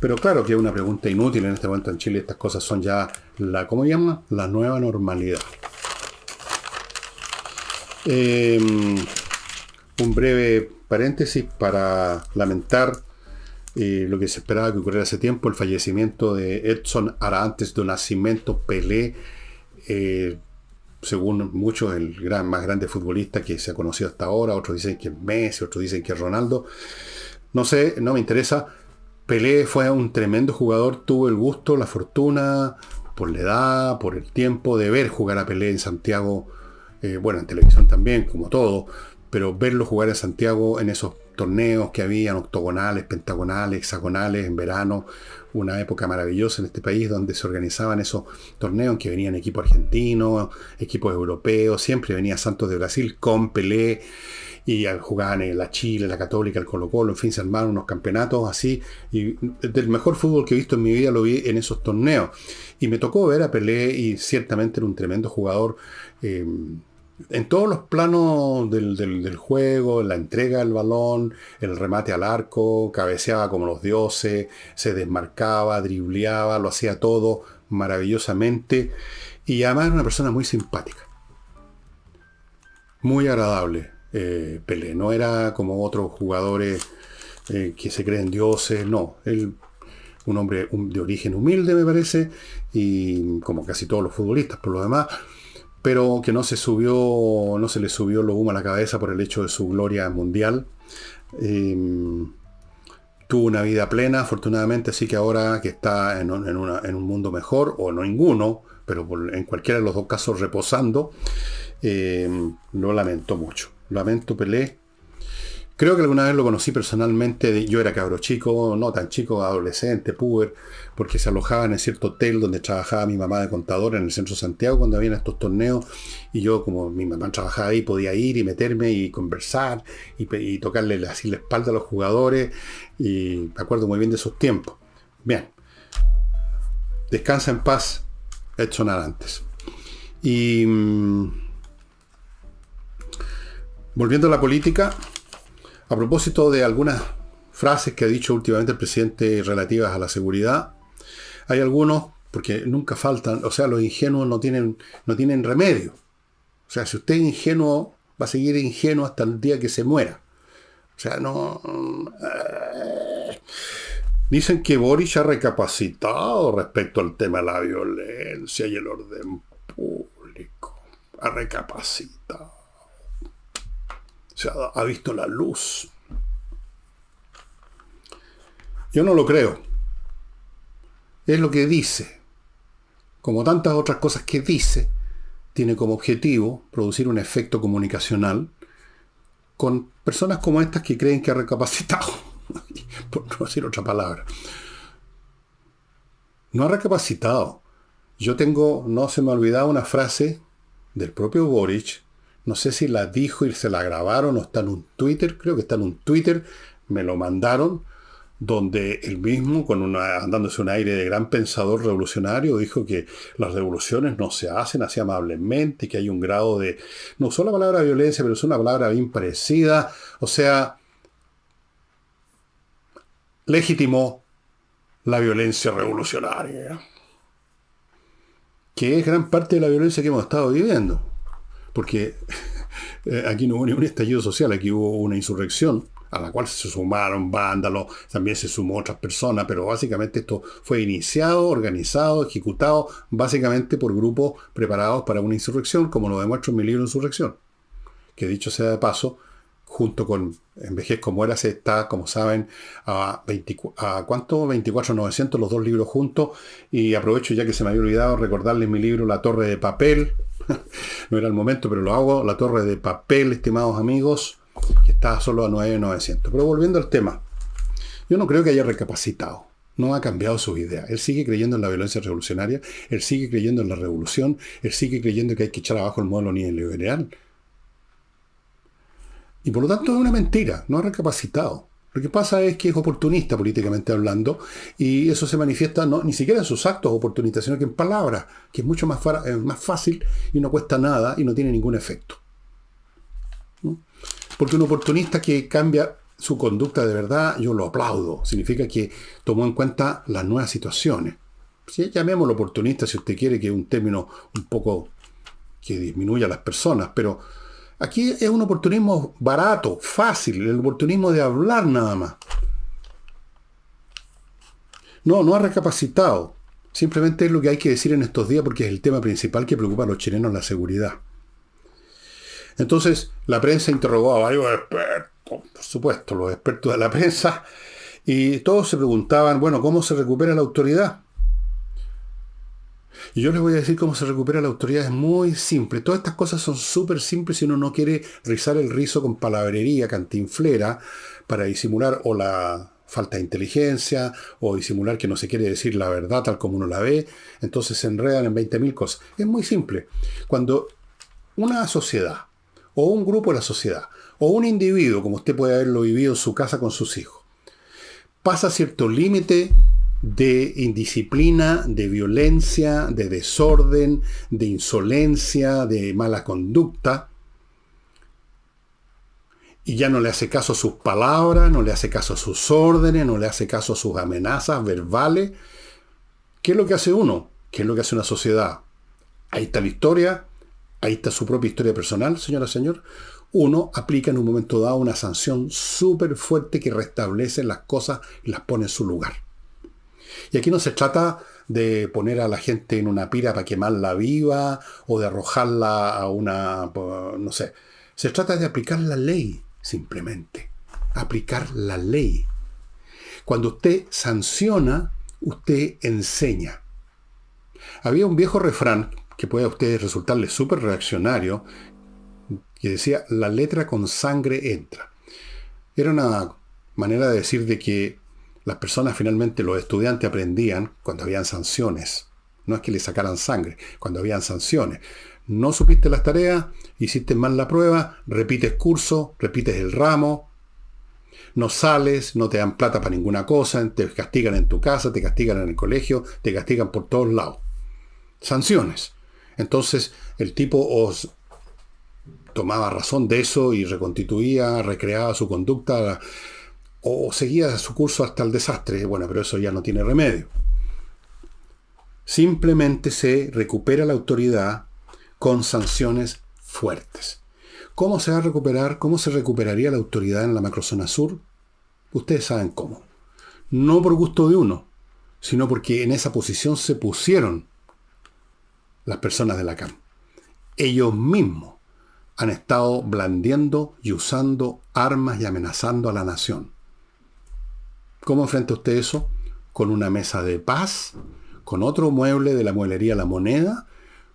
Pero claro que es una pregunta inútil en este momento en Chile. Estas cosas son ya ¿cómo llama? La nueva normalidad. Un breve paréntesis para lamentar lo que se esperaba que ocurriera hace tiempo, el fallecimiento de Edson Arantes do Nascimento Pelé, según muchos el más grande futbolista que se ha conocido hasta ahora. Otros dicen que es Messi, otros dicen que es Ronaldo. No sé, no me interesa. Pelé fue un tremendo jugador, tuvo el gusto, la fortuna, por la edad, por el tiempo, de ver jugar a Pelé en Santiago, bueno, en televisión también, como todo, pero verlo jugar en Santiago en esos torneos que habían, octogonales, pentagonales, hexagonales, en verano, una época maravillosa en este país donde se organizaban esos torneos en que venían equipos argentinos, equipos europeos, siempre venía Santos de Brasil con Pelé, y jugaban en la Chile, la Católica, el Colo-Colo, en fin, se armaron unos campeonatos así, y del mejor fútbol que he visto en mi vida lo vi en esos torneos, y me tocó ver a Pelé, y ciertamente era un tremendo jugador, en todos los planos del juego, la entrega del balón, el remate al arco, cabeceaba como los dioses, se desmarcaba, dribleaba, lo hacía todo maravillosamente, y además era una persona muy simpática, muy agradable. Pelé no era como otros jugadores que se creen dioses, no, él un hombre de origen humilde me parece, y como casi todos los futbolistas por lo demás, pero que no se le subió lo humo a la cabeza por el hecho de su gloria mundial. Tuvo una vida plena, afortunadamente, así que ahora que está en un mundo mejor, o no ninguno, pero en cualquiera de los dos casos reposando, lo lamento mucho. Lamento Pelé. Creo que alguna vez lo conocí personalmente. Yo era cabro chico, no tan chico, adolescente, puber, porque se alojaba en cierto hotel donde trabajaba mi mamá de contadora en el centro de Santiago cuando habían estos torneos, y yo, como mi mamá trabajaba ahí, podía ir y meterme y conversar y tocarle así la espalda a los jugadores, y me acuerdo muy bien de esos tiempos. Bien, descansa en paz Edson Arantes. Y volviendo a la política, a propósito de algunas frases que ha dicho últimamente el presidente relativas a la seguridad, hay algunos, porque nunca faltan, o sea, los ingenuos no tienen remedio. O sea, si usted es ingenuo, va a seguir ingenuo hasta el día que se muera. O sea, no... Dicen que Boric ha recapacitado respecto al tema de la violencia y el orden público. Ha recapacitado. O sea, ha visto la luz. Yo no lo creo. Es lo que dice. Como tantas otras cosas que dice, tiene como objetivo producir un efecto comunicacional con personas como estas que creen que ha recapacitado. Por no decir otra palabra. No ha recapacitado. No se me ha olvidado una frase del propio Boric. No sé si la dijo y se la grabaron o está en un Twitter, creo que está en un Twitter, me lo mandaron, donde él mismo, dándose un aire de gran pensador revolucionario, dijo que las revoluciones no se hacen así amablemente, que hay un grado de... No usó la palabra violencia, pero es una palabra bien parecida. O sea, legitimó la violencia revolucionaria, que es gran parte de la violencia que hemos estado viviendo. Porque aquí no hubo ni un estallido social, aquí hubo una insurrección a la cual se sumaron vándalos, también se sumó otras personas, pero básicamente esto fue iniciado, organizado, ejecutado, básicamente por grupos preparados para una insurrección, como lo demuestro en mi libro Insurrección, que dicho sea de paso, junto con Envejezco, Muérase, está, como saben, a ¿cuánto? 24.900 los dos libros juntos, y aprovecho ya que se me había olvidado recordarles mi libro La Torre de Papel. No era el momento, pero lo hago. La Torre de Papel, estimados amigos, que está solo a 9.900. Pero volviendo al tema, yo no creo que haya recapacitado. No ha cambiado sus ideas. Él sigue creyendo en la violencia revolucionaria, él sigue creyendo en la revolución, él sigue creyendo que hay que echar abajo el modelo neoliberal. Y por lo tanto es una mentira, no ha recapacitado. Lo que pasa es que es oportunista políticamente hablando, y eso se manifiesta ni siquiera en sus actos oportunistas, sino que en palabras, que es mucho más fácil y no cuesta nada y no tiene ningún efecto, ¿no? Porque un oportunista que cambia su conducta de verdad, yo lo aplaudo. Significa que tomó en cuenta las nuevas situaciones. Sí, llamémoslo oportunista si usted quiere, que es un término un poco que disminuya a las personas, pero aquí es un oportunismo barato, fácil, el oportunismo de hablar nada más. No ha recapacitado. Simplemente es lo que hay que decir en estos días porque es el tema principal que preocupa a los chilenos, la seguridad. Entonces, la prensa interrogó a varios expertos, por supuesto, los expertos de la prensa, y todos se preguntaban, bueno, ¿cómo se recupera la autoridad? Y yo les voy a decir cómo se recupera la autoridad. Es muy simple. Todas estas cosas son súper simples si uno no quiere rizar el rizo con palabrería cantinflera para disimular o la falta de inteligencia o disimular que no se quiere decir la verdad tal como uno la ve. Entonces se enredan en 20.000 cosas. Es muy simple. Cuando una sociedad o un grupo de la sociedad o un individuo, como usted puede haberlo vivido en su casa con sus hijos, pasa cierto límite de indisciplina, de violencia, de desorden, de insolencia, de mala conducta, y ya no le hace caso a sus palabras, no le hace caso a sus órdenes, no le hace caso a sus amenazas verbales. ¿Qué es lo que hace uno? ¿Qué es lo que hace una sociedad? Ahí está la historia, ahí está su propia historia personal, señora, señor. Uno aplica en un momento dado una sanción súper fuerte que restablece las cosas y las pone en su lugar. Y aquí no se trata de poner a la gente en una pira para quemarla viva o de arrojarla a una, no sé. Se trata de aplicar la ley, simplemente. Aplicar la ley. Cuando usted sanciona, usted enseña. Había un viejo refrán que puede a ustedes resultarle súper reaccionario, que decía, la letra con sangre entra. Era una manera de decir de que las personas finalmente, los estudiantes aprendían cuando habían sanciones. No es que le sacaran sangre, cuando habían sanciones. No supiste las tareas, hiciste mal la prueba, repites curso, repites el ramo, no sales, no te dan plata para ninguna cosa, te castigan en tu casa, te castigan en el colegio, te castigan por todos lados. Sanciones. Entonces el tipo os tomaba razón de eso y reconstituía, recreaba su conducta o seguía su curso hasta el desastre. Bueno, pero eso ya no tiene remedio. Simplemente se recupera la autoridad con sanciones fuertes. ¿Cómo se va a recuperar? ¿Cómo se recuperaría la autoridad en la macrozona sur? Ustedes saben cómo. No por gusto de uno, sino porque en esa posición se pusieron las personas de la CAM. Ellos mismos han estado blandiendo y usando armas y amenazando a la nación. ¿Cómo enfrenta usted eso? Con una mesa de paz, con otro mueble de la mueblería La Moneda,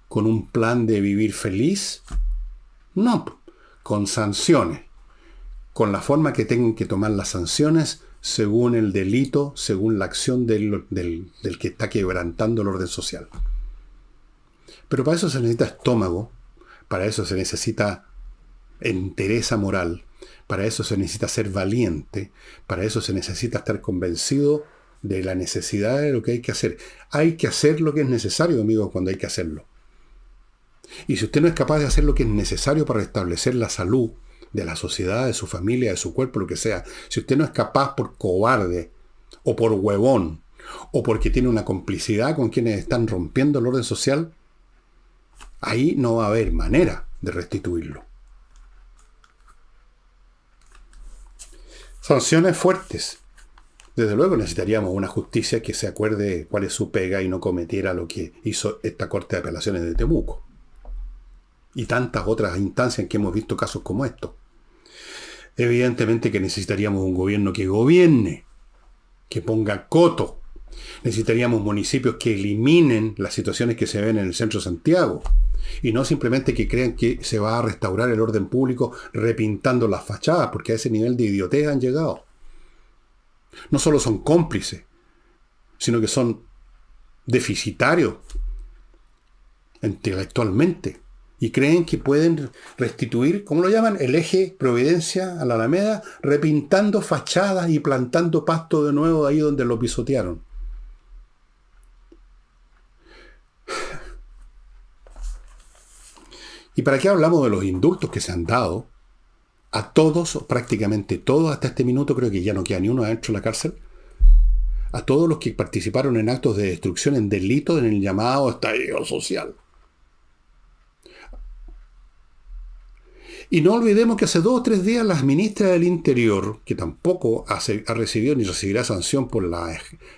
con un plan de vivir feliz. No, con sanciones, con la forma que tengan que tomar las sanciones según el delito, según la acción del que está quebrantando el orden social. Pero para eso se necesita estómago, Para eso se necesita entereza moral, para eso se necesita ser valiente, para eso se necesita estar convencido de la necesidad de lo que hay que hacer. Hay que hacer lo que es necesario, amigos, cuando hay que hacerlo. Y si usted no es capaz de hacer lo que es necesario para restablecer la salud de la sociedad, de su familia, de su cuerpo, lo que sea, si usted no es capaz por cobarde, o por huevón, o porque tiene una complicidad con quienes están rompiendo el orden social, ahí no va a haber manera de restituirlo. Sanciones fuertes. Desde luego necesitaríamos una justicia que se acuerde cuál es su pega y no cometiera lo que hizo esta Corte de Apelaciones de Temuco. Y tantas otras instancias en que hemos visto casos como estos. Evidentemente que necesitaríamos un gobierno que gobierne, que ponga coto. Necesitaríamos municipios que eliminen las situaciones que se ven en el centro de Santiago. Y no simplemente que crean que se va a restaurar el orden público repintando las fachadas, porque a ese nivel de idiotez han llegado. No solo son cómplices, sino que son deficitarios intelectualmente. Y creen que pueden restituir, ¿cómo lo llaman? El eje Providencia a la Alameda, repintando fachadas y plantando pasto de nuevo ahí donde lo pisotearon. ¿Y para qué hablamos de los indultos que se han dado? A todos, prácticamente todos, hasta este minuto, creo que ya no queda ni uno adentro de la cárcel. A todos los que participaron en actos de destrucción, en delitos, en el llamado estallido social. Y no olvidemos que hace 2 o 3 días la ministra del Interior, que tampoco ha recibido ni recibirá sanción por la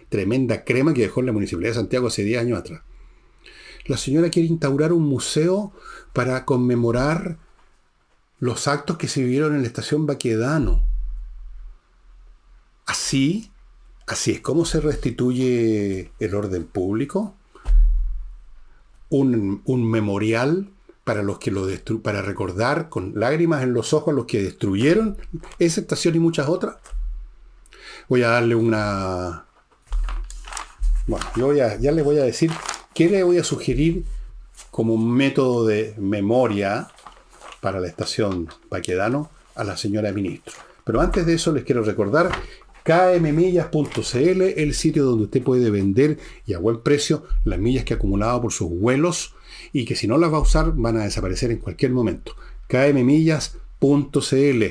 tremenda crema que dejó en la Municipalidad de Santiago hace 10 años atrás. La señora quiere instaurar un museo para conmemorar los actos que se vivieron en la estación Baquedano. Así es como se restituye el orden público. Un memorial para los que para recordar con lágrimas en los ojos a los que destruyeron esa estación y muchas otras. Voy a darle una... Bueno, ya le voy a decir qué le voy a sugerir como un método de memoria para la estación Baquedano a la señora ministra. Pero antes de eso les quiero recordar kmmillas.cl, el sitio donde usted puede vender y a buen precio las millas que ha acumulado por sus vuelos y que si no las va a usar van a desaparecer en cualquier momento. kmmillas.cl.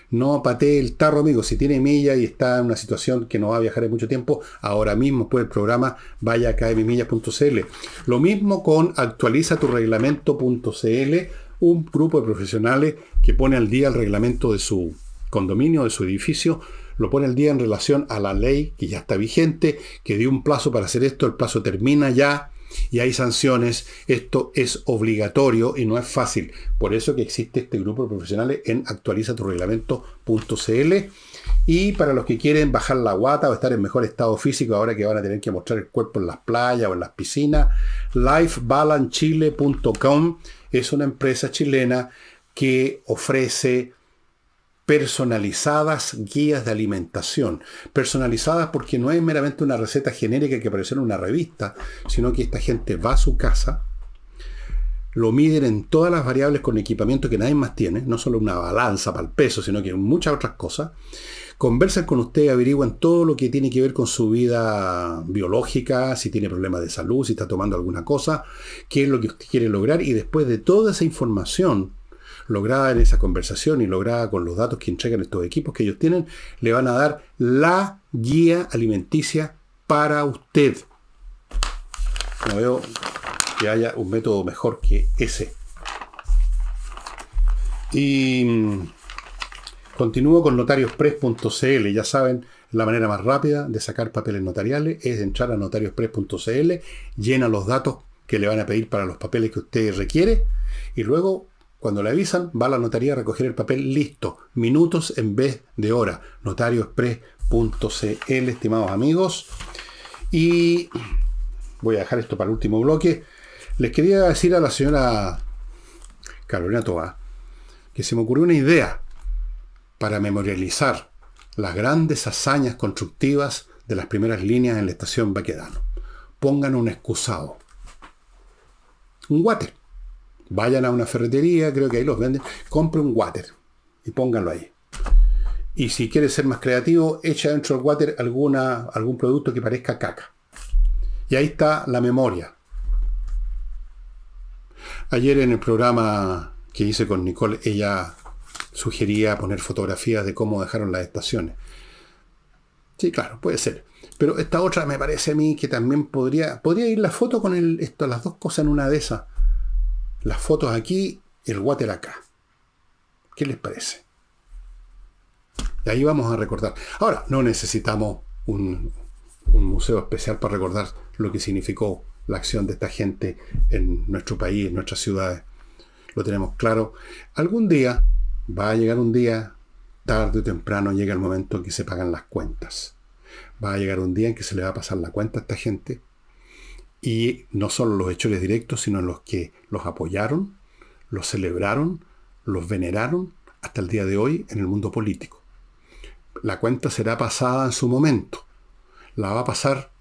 No patee el tarro, amigo. Si tiene millas y está en una situación que no va a viajar en mucho tiempo, ahora mismo después del programa vaya a kmmillas.cl. Lo mismo con actualizaturreglamento.cl, un grupo de profesionales que pone al día el reglamento de su condominio, de su edificio, lo pone al día en relación a la ley que ya está vigente, que dio un plazo para hacer esto, el plazo termina ya y hay sanciones. Esto es obligatorio y no es fácil. Por eso que existe este grupo de profesionales en actualizaturreglamento.cl. Y para los que quieren bajar la guata o estar en mejor estado físico ahora que van a tener que mostrar el cuerpo en las playas o en las piscinas, lifebalancechile.com es una empresa chilena que ofrece personalizadas guías de alimentación. Personalizadas porque no es meramente una receta genérica que apareció en una revista, sino que esta gente va a su casa, lo miden en todas las variables con equipamiento que nadie más tiene, no solo una balanza para el peso, sino que muchas otras cosas. Conversan con usted, averiguan todo lo que tiene que ver con su vida biológica, si tiene problemas de salud, si está tomando alguna cosa, qué es lo que usted quiere lograr, y después de toda esa información lograda en esa conversación y lograda con los datos que entregan estos equipos que ellos tienen, le van a dar la guía alimenticia para usted. No veo que haya un método mejor que ese. Y continúo con notariospress.cl. Ya saben, la manera más rápida de sacar papeles notariales es entrar a notariospress.cl, llena los datos que le van a pedir para los papeles que usted requiere y luego, cuando le avisan, va a la notaría a recoger el papel listo. Minutos en vez de hora. notariospress.cl, estimados amigos. Y voy a dejar esto para el último bloque. Les quería decir a la señora Carolina Toá que se me ocurrió una idea para memorializar las grandes hazañas constructivas de las primeras líneas en la estación Baquedano. Pongan un excusado. Un water. Vayan a una ferretería, creo que ahí los venden, compre un water y pónganlo ahí. Y si quiere ser más creativo, echa dentro del water algún producto que parezca caca. Y ahí está la memoria. Ayer en el programa que hice con Nicole, ella sugería poner fotografías de cómo dejaron las estaciones. Sí, claro, puede ser. Pero esta otra me parece a mí que también podría ir la foto con las dos cosas en una de esas. Las fotos aquí y el water acá. ¿Qué les parece? Y ahí vamos a recordar. Ahora, no necesitamos un museo especial para recordar lo que significó la acción de esta gente en nuestro país, en nuestras ciudades. Lo tenemos claro. Algún día, va a llegar un día, tarde o temprano llega el momento en que se pagan las cuentas. Va a llegar un día en que se le va a pasar la cuenta a esta gente. Y no solo los hechores directos, sino los que los apoyaron, los celebraron, los veneraron hasta el día de hoy en el mundo político. La cuenta será pasada en su momento. La va a pasar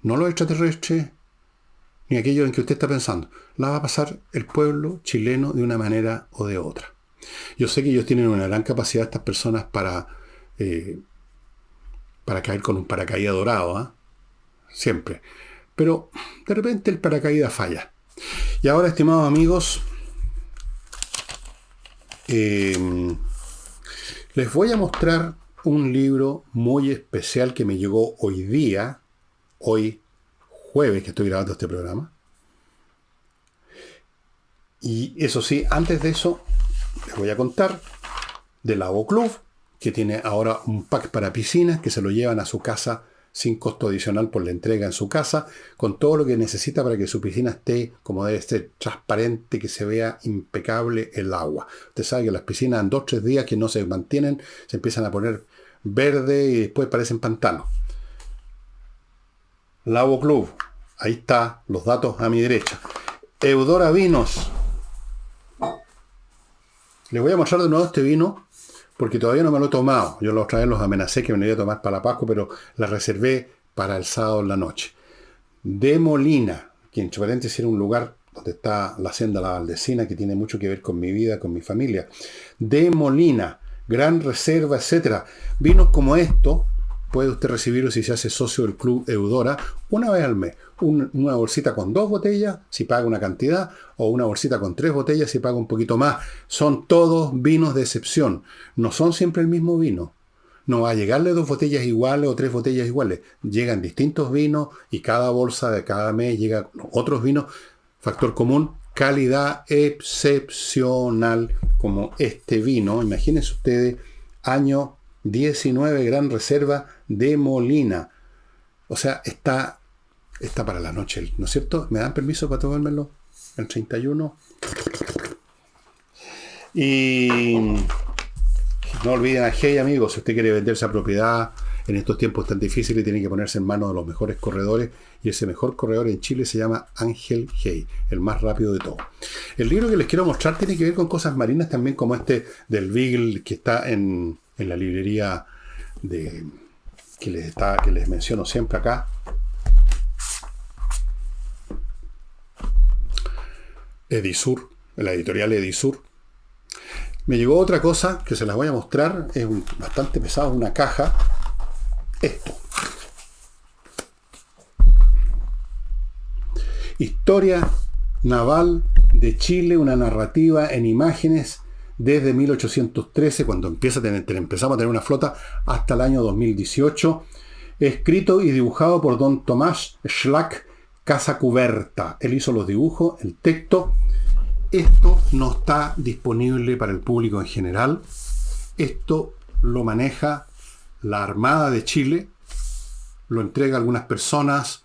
no los extraterrestres, ni aquello en que usted está pensando. La va a pasar el pueblo chileno de una manera o de otra. Yo sé que ellos tienen una gran capacidad, estas personas, para caer con un paracaídas dorado, ¿eh? Siempre. Pero de repente el paracaídas falla. Y ahora, estimados amigos, les voy a mostrar un libro muy especial que me llegó hoy jueves que estoy grabando este programa. Y eso sí, antes de eso, les voy a contar del Lago Club, que tiene ahora un pack para piscinas que se lo llevan a su casa sin costo adicional por la entrega en su casa, con todo lo que necesita para que su piscina esté como debe ser, transparente, que se vea impecable el agua. Usted sabe que las piscinas en 2-3 días que no se mantienen, se empiezan a poner verde y después parecen pantanos. Lago Club, ahí está, los datos a mi derecha. Eudora Vinos. Les voy a mostrar de nuevo este vino, porque todavía no me lo he tomado. Yo la otra vez los amenacé que me lo iba a tomar para la Pascua, pero la reservé para el sábado en la noche. De Molina, que entre paréntesis era un lugar donde está la hacienda La Valdecina, que tiene mucho que ver con mi vida, con mi familia. De Molina, Gran Reserva, etc. Vinos como esto puede usted recibirlo si se hace socio del Club Eudora una vez al mes. Una bolsita con 2 botellas si paga una cantidad, o una bolsita con 3 botellas si paga un poquito más. Son todos vinos de excepción. No son siempre el mismo vino. No va a llegarle 2 botellas iguales o 3 botellas iguales. Llegan distintos vinos y cada bolsa de cada mes llega otros vinos. Factor común, calidad excepcional como este vino. Imagínense ustedes, año 19, Gran Reserva de Molina. O sea, está para la noche, ¿no es cierto? ¿Me dan permiso para tomármelo el 31? Y no olviden a Hey, amigos, si usted quiere vender esa propiedad en estos tiempos tan difíciles, tiene que ponerse en manos de los mejores corredores, y ese mejor corredor en Chile se llama Ángel Hey, el más rápido de todos. El libro que les quiero mostrar tiene que ver con cosas marinas también, como este del Beagle, que está en la librería que les menciono siempre acá. Edisur, la editorial Edisur. Me llegó otra cosa que se las voy a mostrar, es bastante pesado, una caja. Esto. Historia naval de Chile, una narrativa en imágenes desde 1813, cuando empezamos a tener una flota, hasta el año 2018. Escrito y dibujado por don Tomás Schlack Casacuberta. Él hizo los dibujos, el texto. Esto no está disponible para el público en general. Esto lo maneja la Armada de Chile, lo entrega a algunas personas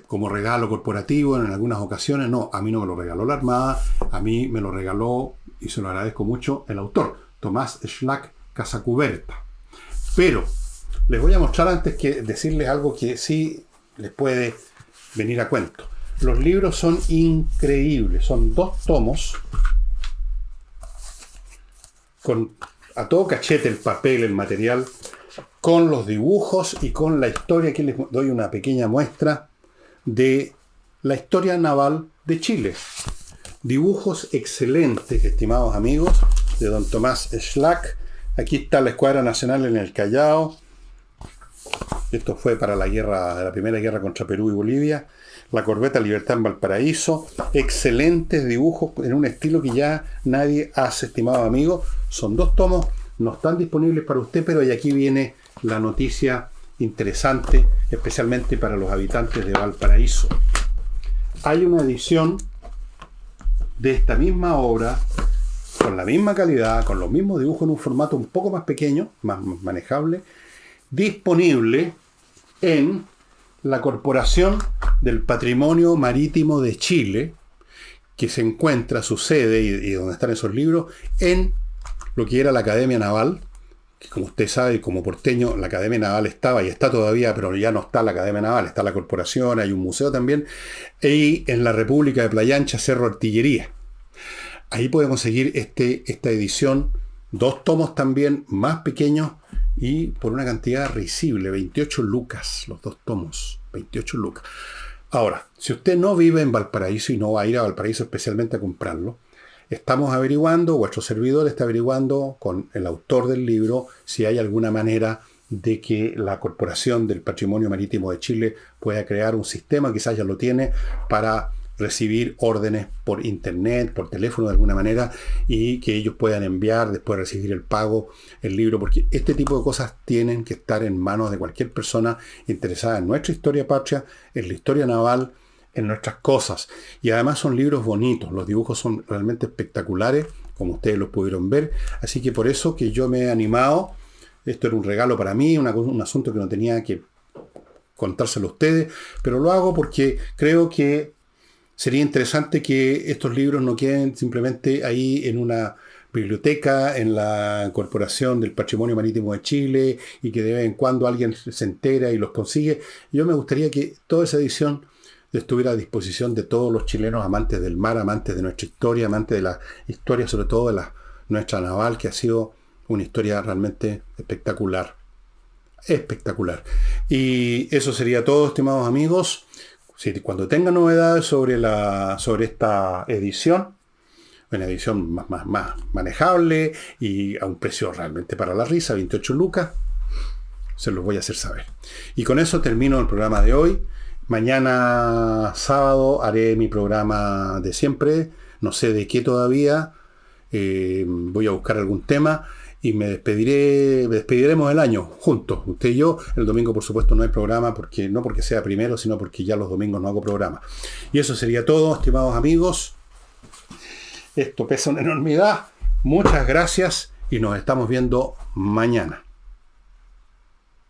como regalo corporativo en algunas ocasiones. No, a mí no me lo regaló la Armada, a mí me lo regaló, y se lo agradezco mucho, el autor, Tomás Schlack Casacuberta. Pero les voy a mostrar, antes que decirles algo que sí les puede venir a cuento. Los libros son increíbles, son 2 tomos, con a todo cachete el papel, el material, con los dibujos y con la historia. Aquí les doy una pequeña muestra de la historia naval de Chile. Dibujos excelentes, estimados amigos, de don Tomás Schlack. Aquí está la Escuadra Nacional en el Callao. Esto fue para la primera guerra contra Perú y Bolivia. La Corbeta Libertad en Valparaíso. Excelentes dibujos en un estilo que ya nadie hace, estimados amigos. Son 2 tomos, no están disponibles para usted, pero y aquí viene la noticia interesante, especialmente para los habitantes de Valparaíso. Hay una edición de esta misma obra, con la misma calidad, con los mismos dibujos en un formato un poco más pequeño, más manejable, disponible en la Corporación del Patrimonio Marítimo de Chile, que se encuentra, su sede y donde están esos libros, en lo que era la Academia Naval, que como usted sabe, como porteño, la Academia Naval estaba y está todavía, pero ya no está la Academia Naval, está la Corporación, hay un museo también, y en la República de Playa Ancha, Cerro Artillería. Ahí puede conseguir esta edición, 2 tomos también, más pequeños, y por una cantidad risible, 28 lucas, los 2 tomos, 28 lucas. Ahora, si usted no vive en Valparaíso y no va a ir a Valparaíso especialmente a comprarlo, estamos averiguando, vuestro servidor está averiguando con el autor del libro si hay alguna manera de que la Corporación del Patrimonio Marítimo de Chile pueda crear un sistema, quizás ya lo tiene, para recibir órdenes por internet, por teléfono de alguna manera, y que ellos puedan enviar, después de recibir el pago, el libro, porque este tipo de cosas tienen que estar en manos de cualquier persona interesada en nuestra historia patria, en la historia naval, en nuestras cosas. Y además son libros bonitos, los dibujos son realmente espectaculares, como ustedes los pudieron ver, así que por eso que yo me he animado. Esto era un regalo para mí, un asunto que no tenía que contárselo a ustedes, pero lo hago porque creo que sería interesante que estos libros no queden simplemente ahí en una biblioteca, en la Corporación del Patrimonio Marítimo de Chile, y que de vez en cuando alguien se entera y los consigue. Yo me gustaría que toda esa edición estuviera a disposición de todos los chilenos amantes del mar, amantes de nuestra historia, amantes de la historia, sobre todo de nuestra naval, que ha sido una historia realmente espectacular. Espectacular. Y eso sería todo, estimados amigos. Cuando tengan novedades sobre esta edición, una edición más manejable y a un precio realmente para la risa, 28 lucas, se los voy a hacer saber. Y con eso termino el programa de hoy. Mañana sábado haré mi programa de siempre, no sé de qué todavía, voy a buscar algún tema. Y despediremos el año juntos, usted y yo. El domingo, por supuesto, no hay programa, no porque sea primero, sino porque ya los domingos no hago programa. Y eso sería todo, estimados amigos. Esto pesa una enormidad. Muchas gracias y nos estamos viendo mañana.